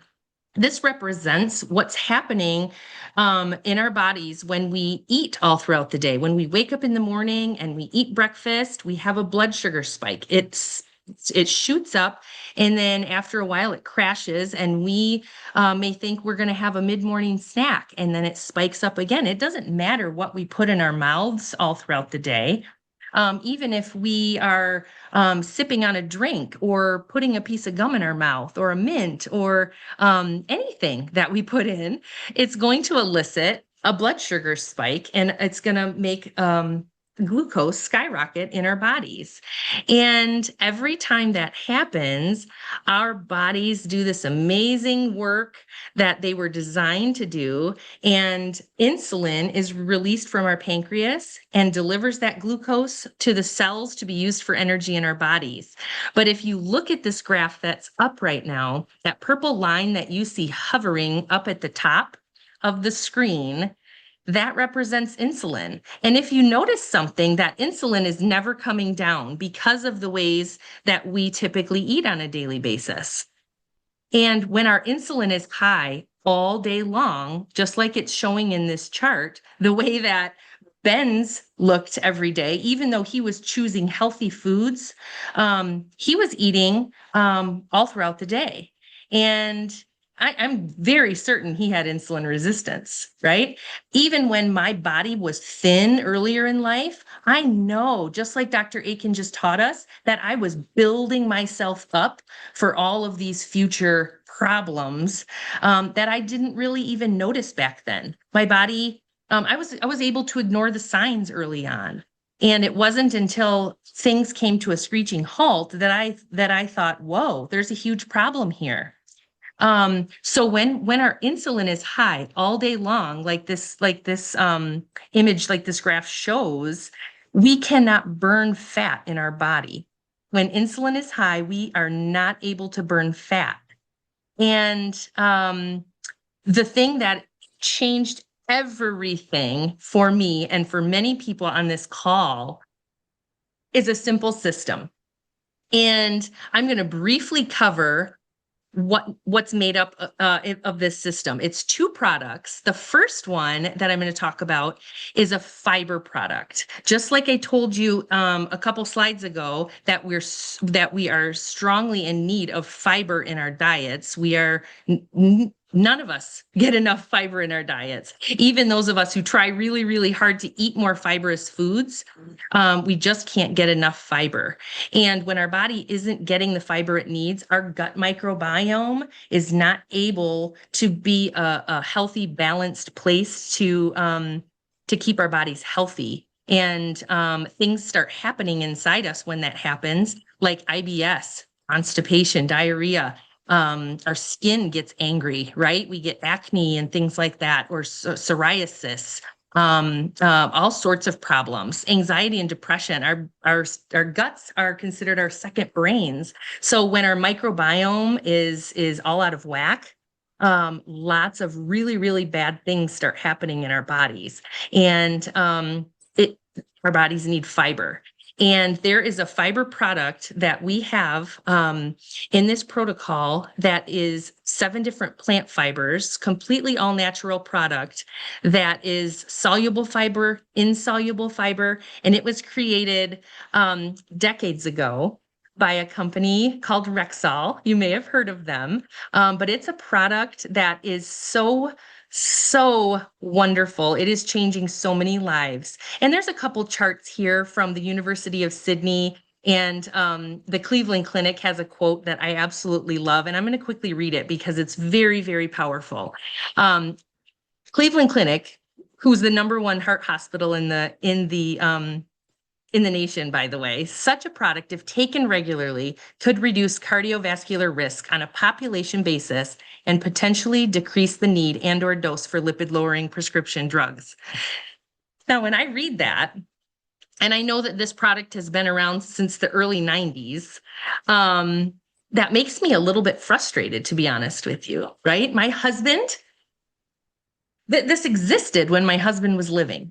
this represents what's happening in our bodies when we eat all throughout the day. When we wake up in the morning and we eat breakfast, we have a blood sugar spike. It shoots up, and then after a while it crashes, and we may think we're going to have a mid-morning snack, and then it spikes up again. It doesn't matter what we put in our mouths all throughout the day. Even if we are sipping on a drink or putting a piece of gum in our mouth or a mint or anything that we put in, it's going to elicit a blood sugar spike, and it's going to make glucose skyrocket in our bodies. And every time that happens, our bodies do this amazing work that they were designed to do. And insulin is released from our pancreas and delivers that glucose to the cells to be used for energy in our bodies. But if you look at this graph that's up right now, that purple line that you see hovering up at the top of the screen, that represents insulin. And if you notice something, that insulin is never coming down because of the ways that we typically eat on a daily basis. And when our insulin is high all day long, just like it's showing in this chart, the way that Ben's looked every day, even though he was choosing healthy foods, he was eating all throughout the day. And I'm very certain he had insulin resistance, right? Even when my body was thin earlier in life, I know, just like Dr. Aiken just taught us, that I was building myself up for all of these future problems that I didn't really even notice back then. My body, I was able to ignore the signs early on. And it wasn't until things came to a screeching halt that I thought, whoa, there's a huge problem here. So when our insulin is high all day long, like this image, like this graph shows, we cannot burn fat in our body. When insulin is high, we are not able to burn fat. And the thing that changed everything for me and for many people on this call is a simple system. And I'm going to briefly cover what's made up of this system. It's two products. The first one that I'm going to talk about is a fiber product. Just like I told you a couple slides ago that we are strongly in need of fiber in our diets. We are none of us get enough fiber in our diets. Even those of us who try really, really hard to eat more fibrous foods, we just can't get enough fiber. And when our body isn't getting the fiber it needs, our gut microbiome is not able to be a healthy, balanced place to keep our bodies healthy. And things start happening inside us when that happens, like IBS, constipation, diarrhea. Our skin gets angry, right? We get acne and things like that, or psoriasis, all sorts of problems, anxiety and depression. Our guts are considered our second brains. So when our microbiome is all out of whack, lots of really, really bad things start happening in our bodies, and our bodies need fiber. And there is a fiber product that we have in this protocol that is 7 different plant fibers, completely all natural product that is soluble fiber, insoluble fiber, and it was created decades ago by a company called Rexall. You may have heard of them, but it's a product that is so wonderful. It is changing so many lives. And there's a couple charts here from the University of Sydney, and the Cleveland Clinic has a quote that I absolutely love, and I'm going to quickly read it because it's very, very powerful. Cleveland Clinic, who's the #1 heart hospital in the nation, by the way, such a product, if taken regularly, could reduce cardiovascular risk on a population basis and potentially decrease the need and/or dose for lipid-lowering prescription drugs. Now, when I read that, and I know that this product has been around since the early 90s. That makes me a little bit frustrated, to be honest with you, right? My husband, this existed when my husband was living.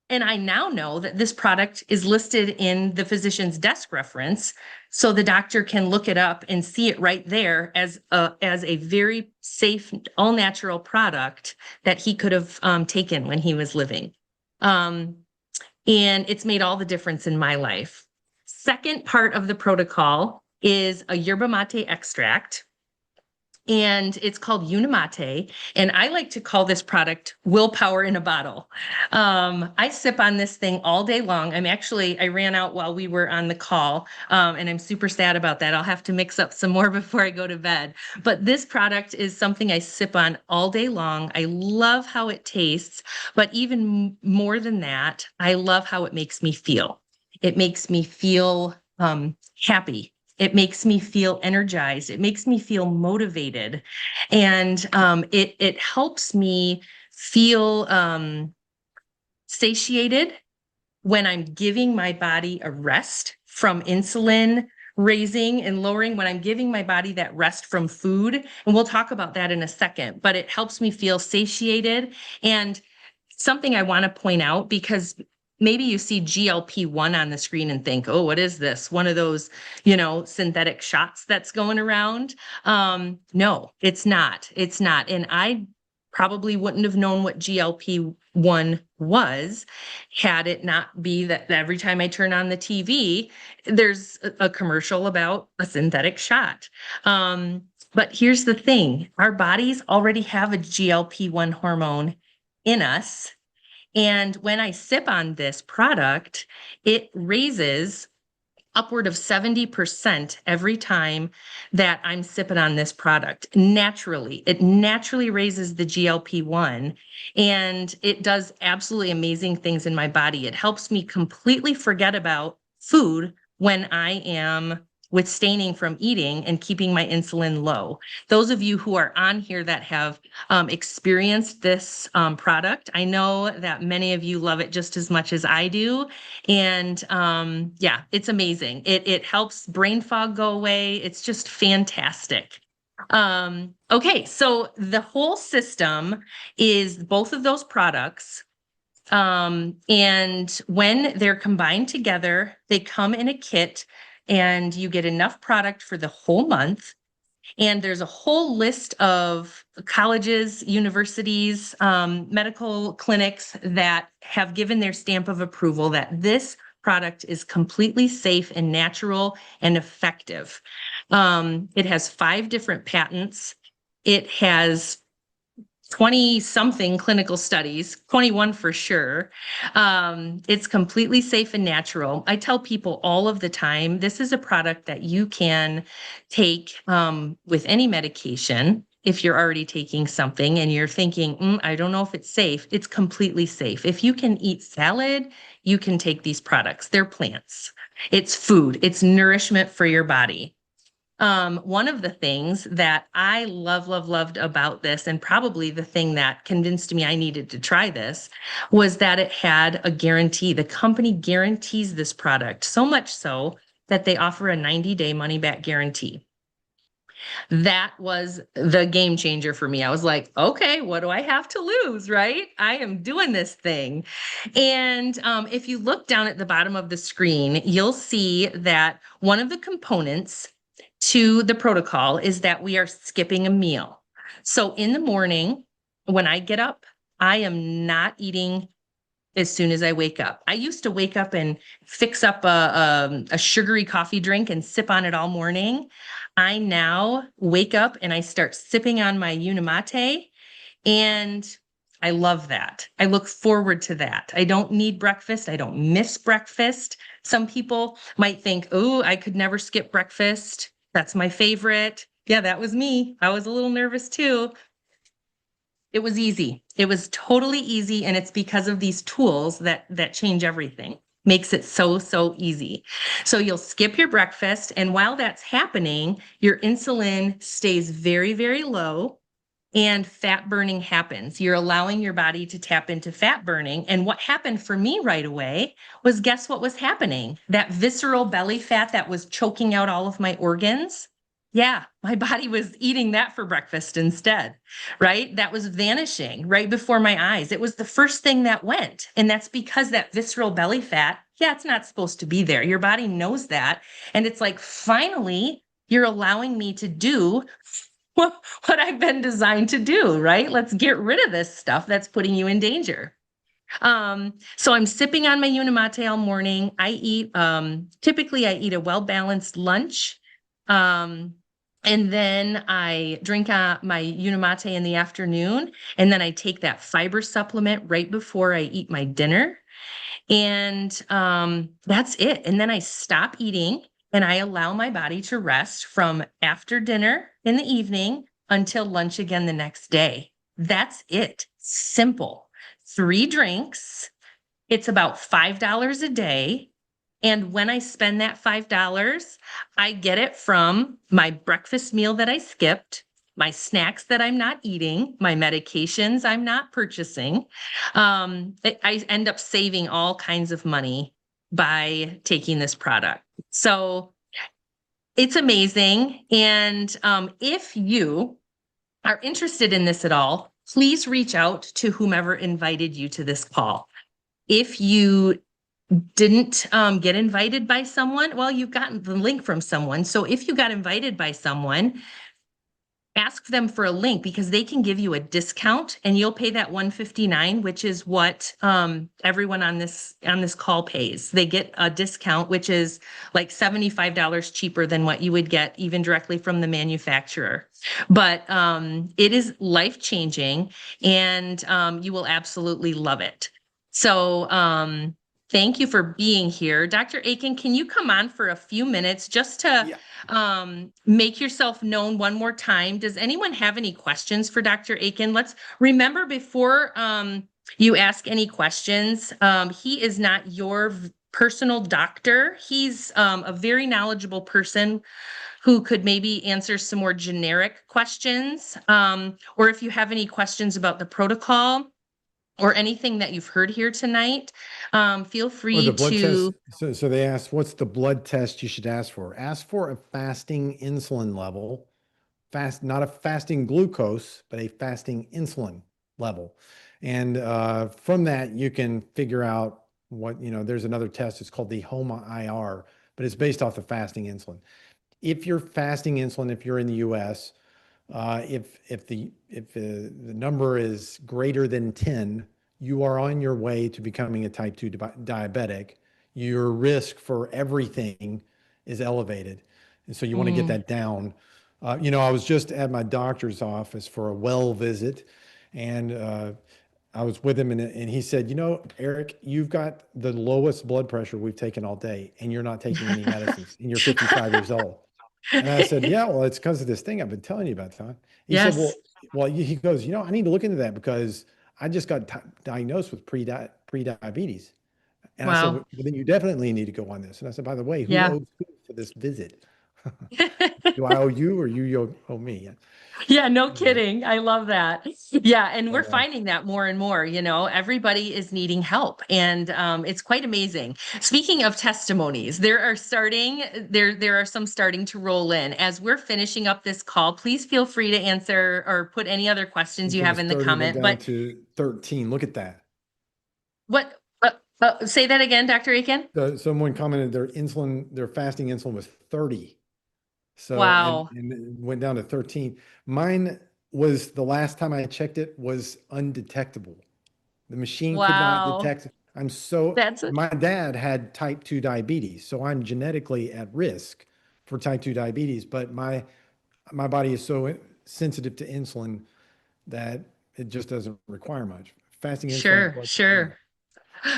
And I now know that this product is listed in the physician's desk reference, so the doctor can look it up and see it right there as a very safe, all natural product that he could have taken when he was living. And it's made all the difference in my life. Second part of the protocol is a yerba mate extract, and it's called Unimate. And I like to call this product willpower in a bottle. I sip on this thing all day long. I ran out while we were on the call, and I'm super sad about that. I'll have to mix up some more before I go to bed. But this product is something I sip on all day long. I love how it tastes, but even more than that, I love how it makes me feel. It makes me feel happy. It makes me feel energized. It makes me feel motivated. And it helps me feel satiated when I'm giving my body a rest from insulin raising and lowering, when I'm giving my body that rest from food. And we'll talk about that in a second, but it helps me feel satiated. And something I want to point out, because maybe you see GLP-1 on the screen and think, oh, what is this? One of those, synthetic shots that's going around. No, it's not. It's not. And I probably wouldn't have known what GLP-1 was had it not be that every time I turn on the TV, there's a commercial about a synthetic shot. But here's the thing. Our bodies already have a GLP-1 hormone in us. And when I sip on this product, it raises upward of 70% every time that I'm sipping on this product. Naturally, it naturally raises the GLP-1, and it does absolutely amazing things in my body. It helps me completely forget about food when I am abstaining from eating and keeping my insulin low. Those of you who are on here that have experienced this product, I know that many of you love it just as much as I do. And yeah, it's amazing. It helps brain fog go away. It's just fantastic. Okay, so the whole system is both of those products. And when they're combined together, they come in a kit, and you get enough product for the whole month. And there's a whole list of colleges, universities, medical clinics that have given their stamp of approval that this product is completely safe and natural and effective. It has 5 different patents. It has 20 something clinical studies, 21 for sure. It's completely safe and natural. I tell people all of the time, this is a product that you can take with any medication. If you're already taking something and you're thinking, I don't know if it's safe, it's completely safe. If you can eat salad, you can take these products. They're plants. It's food. It's nourishment for your body. One of the things that I loved about this, and probably the thing that convinced me I needed to try this, was that it had a guarantee. The company guarantees this product, so much so that they offer a 90-day money-back guarantee. That was the game changer for me. I was like, okay, what do I have to lose, right? I am doing this thing. And if you look down at the bottom of the screen, you'll see that one of the components to the protocol is that we are skipping a meal. So in the morning, when I get up, I am not eating as soon as I wake up. I used to wake up and fix up a sugary coffee drink and sip on it all morning. I now wake up and I start sipping on my Unimate, and I love that. I look forward to that. I don't need breakfast. I don't miss breakfast. Some people might think, oh, I could never skip breakfast. That's my favorite. Yeah, that was me. I was a little nervous too. It was easy. It was totally easy. And it's because of these tools that change everything. Makes it so easy. So you'll skip your breakfast. And while that's happening, your insulin stays very, very low. and fat burning happens. You're allowing your body to tap into fat burning. And what happened for me right away was, guess what was happening? That visceral belly fat that was choking out all of my organs. Yeah, my body was eating that for breakfast instead, right? That was vanishing right before my eyes. It was the first thing that went. And that's because that visceral belly fat, yeah, it's not supposed to be there. Your body knows that. And it's like, finally, you're allowing me to do what I've been designed to do, right? Let's get rid of this stuff that's putting you in danger. So I'm sipping on my Unimate all morning. I eat, typically I eat a well-balanced lunch. And then I drink my Unimate in the afternoon. And then I take that fiber supplement right before I eat my dinner. And that's it. And then I stop eating and I allow my body to rest from after dinner in the evening until lunch again the next day. That's it. Simple. 3 drinks. It's about $5 a day. And when I spend that $5, I get it from my breakfast meal that I skipped, my snacks that I'm not eating, my medications I'm not purchasing. I end up saving all kinds of money by taking this product. So it's amazing. And if you are interested in this at all, please reach out to whomever invited you to this call. If you didn't get invited by someone, well, you've gotten the link from someone. So if you got invited by someone, ask them for a link, because they can give you a discount and you'll pay that $159, which is what everyone on this call pays. They get a discount, which is like $75 cheaper than what you would get even directly from the manufacturer. But it is life-changing, and you will absolutely love it. So thank you for being here. Dr. Aiken, can you come on for a few minutes just to make yourself known one more time? Does anyone have any questions for Dr. Aiken? Let's remember, before you ask any questions, he is not your personal doctor. He's a very knowledgeable person who could maybe answer some more generic questions. Or if you have any questions about the protocol or anything that you've heard here tonight, feel free
the blood
to.
test. So they asked, what's the blood test you should ask for? Ask for a fasting insulin level, not a fasting glucose, but a fasting insulin level. And from that, you can figure out what, there's another test. It's called the HOMA-IR, but it's based off the fasting insulin. If you're fasting insulin, if you're in the US, if the number is greater than 10, you are on your way to becoming a type 2 diabetic. Your risk for everything is elevated. And so you want to get that down. I was just at my doctor's office for a well visit, and I was with him, and he said, Eric, you've got the lowest blood pressure we've taken all day, and you're not taking any medicines, and you're 55 years old. And I said, yeah, well, it's because of this thing I've been telling you about, Tom. He said, well, he goes, I need to look into that because I just got diagnosed with pre-diabetes. And I said, well, then you definitely need to go on this. And I said, by the way, who owes who for this visit? Do I owe you, or you owe me?
Yeah, no kidding. I love that. Yeah. And we're finding that more and more, everybody is needing help, and it's quite amazing. Speaking of testimonies, there are some starting to roll in. As we're finishing up this call, please feel free to answer or put any other questions you have in the comment.
But to 13, look at that.
What? Say that again, Dr. Aiken.
Someone commented their fasting insulin was 30. So,
wow.
And it went down to 13. Mine was, the last time I checked it, was undetectable. The machine could not detect. My dad had type 2 diabetes, so I'm genetically at risk for type 2 diabetes, but my body is so sensitive to insulin that it just doesn't require much. Fasting insulin.
Sure.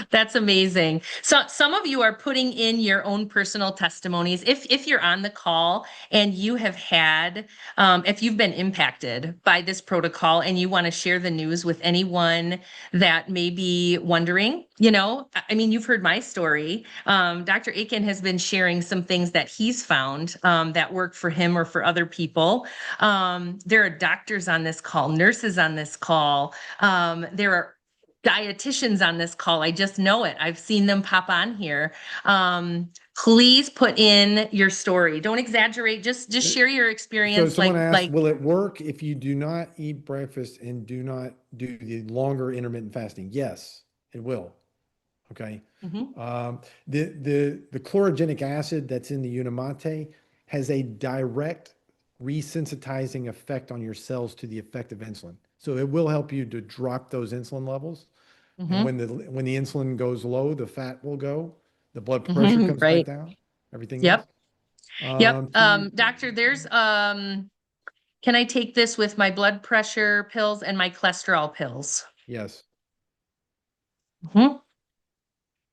That's amazing. So some of you are putting in your own personal testimonies. If you're on the call and you have had, if you've been impacted by this protocol and you want to share the news with anyone that may be wondering, I mean, you've heard my story. Dr. Aiken has been sharing some things that he's found that work for him or for other people. There are doctors on this call, nurses on this call. There are dietitians on this call. I just know it. I've seen them pop on here. Please put in your story. Don't exaggerate. Just share your
So
experience.
someone asked, will it work if you do not eat breakfast and do not do the longer intermittent fasting? Yes, it will. Okay.
Mhm.
The chlorogenic acid that's in the Unimate has a direct resensitizing effect on your cells to the effect of insulin. So it will help you to drop those insulin levels. And
Mhm.
when the insulin goes low, the fat will go, the blood pressure comes back
Right.
down, everything
Yep.
else.
Yep. Doctor, can I take this with my blood pressure pills and my cholesterol pills?
Yes.
Mhm.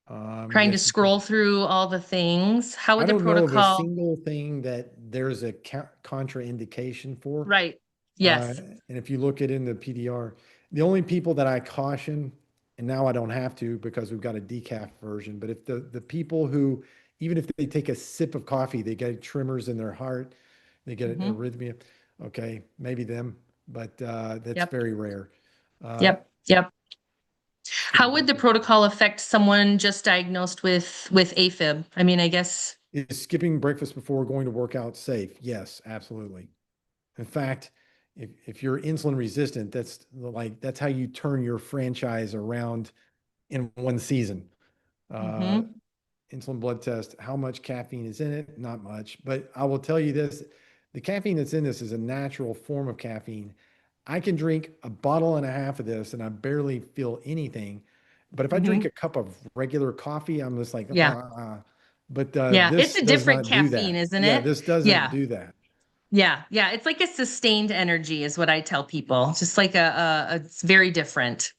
Trying to
Yes, you can.
scroll through all the things. How
I
would the
don't know of a
protocol?
single thing that there's a contraindication for.
Right.
Uh,
Yes.
and if you look at in the PDR, the only people that I caution, and now I don't have to because we've got a decaf version, but if the people who, even if they take a sip of coffee, they get tremors in their heart, they get an
Mhm.
arrhythmia. Okay, maybe them, but that's
Yep.
very rare.
Yep. Yep. How
Skipping
would the
breakfast.
protocol affect someone just diagnosed with AFib? I mean, I guess.
Is skipping breakfast before going to work out safe? Yes, absolutely. In fact, if you're insulin resistant, that's how you turn your franchise around in one season. Uh,
Mhm.
Insulin blood test, how much caffeine is in it? Not much, but I will tell you this, the caffeine that's in this is a natural form of caffeine. I can drink a bottle and a half of this and I barely feel anything. But if I drink
Mhm.
a cup of regular coffee, I'm just like,
Yeah.
but
Yeah. It's
this
a
does
different
not do
caffeine,
that.
isn't
Yeah,
it?
this doesn't
Yeah.
do that.
Yeah. Yeah. It's like a sustained energy is what I tell people. Just like it's very different.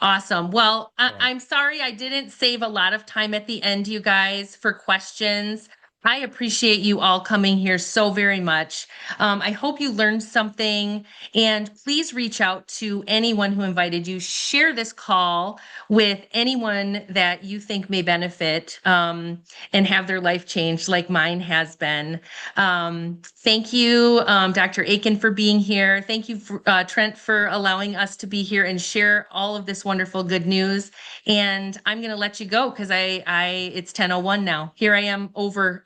Awesome. Well,
Right.
I'm sorry I didn't save a lot of time at the end, you guys, for questions. I appreciate you all coming here so very much. I hope you learned something, and please reach out to anyone who invited you. Share this call with anyone that you think may benefit and have their life changed like mine has been. Thank you, Dr. Aiken, for being here. Thank you, Trent, for allowing us to be here and share all of this wonderful good news. And I'm going to let you go because it's 10:01 now. Here I am over